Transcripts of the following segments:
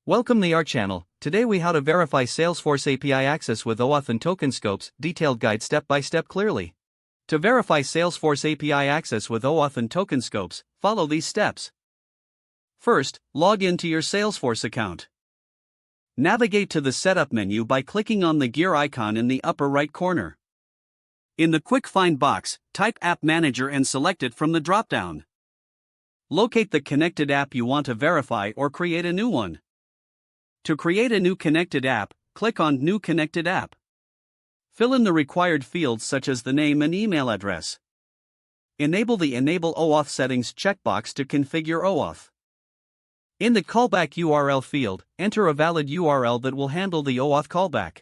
Welcome to our channel. Today we how to verify Salesforce API access with OAuth and token scopes, detailed guide step by step clearly. To verify Salesforce API access with OAuth and token scopes, follow these steps. First, log into your Salesforce account. Navigate to the setup menu by clicking on the gear icon in the upper right corner. In the quick find box, type App Manager and select it from the drop-down. Locate the connected app you want to verify or create a new one. To create a new connected app, click on New Connected App. Fill in the required fields such as the name and email address. Enable the Enable OAuth settings checkbox to configure OAuth. In the callback URL field, enter a valid URL that will handle the OAuth callback.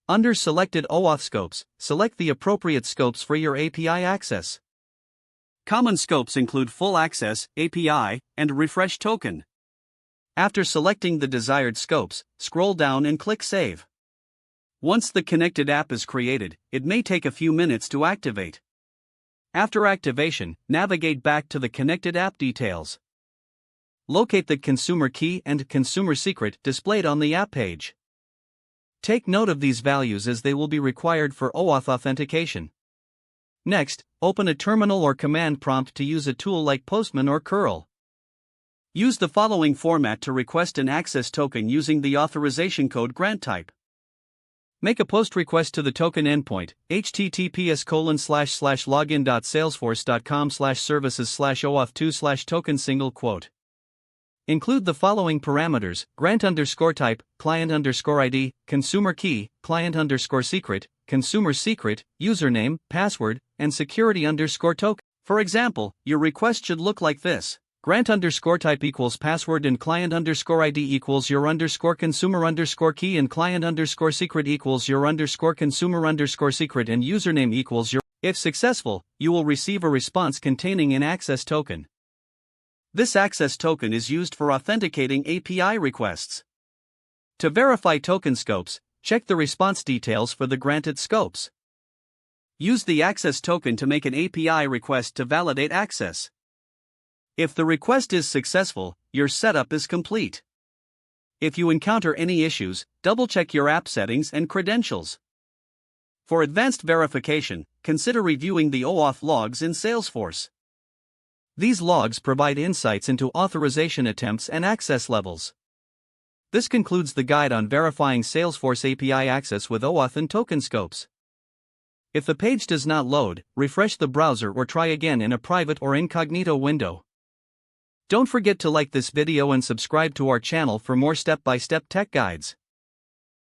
Under Selected OAuth Scopes, select the appropriate scopes for your API access. Common scopes include Full Access, API, and Refresh Token. After selecting the desired scopes, scroll down and click Save. Once the connected app is created, it may take a few minutes to activate. After activation, navigate back to the connected app details. Locate the consumer key and consumer secret displayed on the app page. Take note of these values as they will be required for OAuth authentication. Next, open a terminal or command prompt to use a tool like Postman or curl. Use the following format to request an access token using the authorization code grant type. Make a post request to the token endpoint, https://login.salesforce.com/services/oauth2/token . Include the following parameters: grant_type, client_ID, consumer key, client_secret, consumer secret, username, password, and security_token. For example, your request should look like this: grant_type equals password and client_ID equals your_consumer_key and client_secret equals your_consumer_secret and username equals your. If successful, you will receive a response containing an access token. This access token is used for authenticating API requests. To verify token scopes, check the response details for the granted scopes. Use the access token to make an API request to validate access. If the request is successful, your setup is complete. If you encounter any issues, double-check your app settings and credentials. For advanced verification, consider reviewing the OAuth logs in Salesforce. These logs provide insights into authorization attempts and access levels. This concludes the guide on verifying Salesforce API access with OAuth and token scopes. If the page does not load, refresh the browser or try again in a private or incognito window. Don't forget to like this video and subscribe to our channel for more step-by-step tech guides.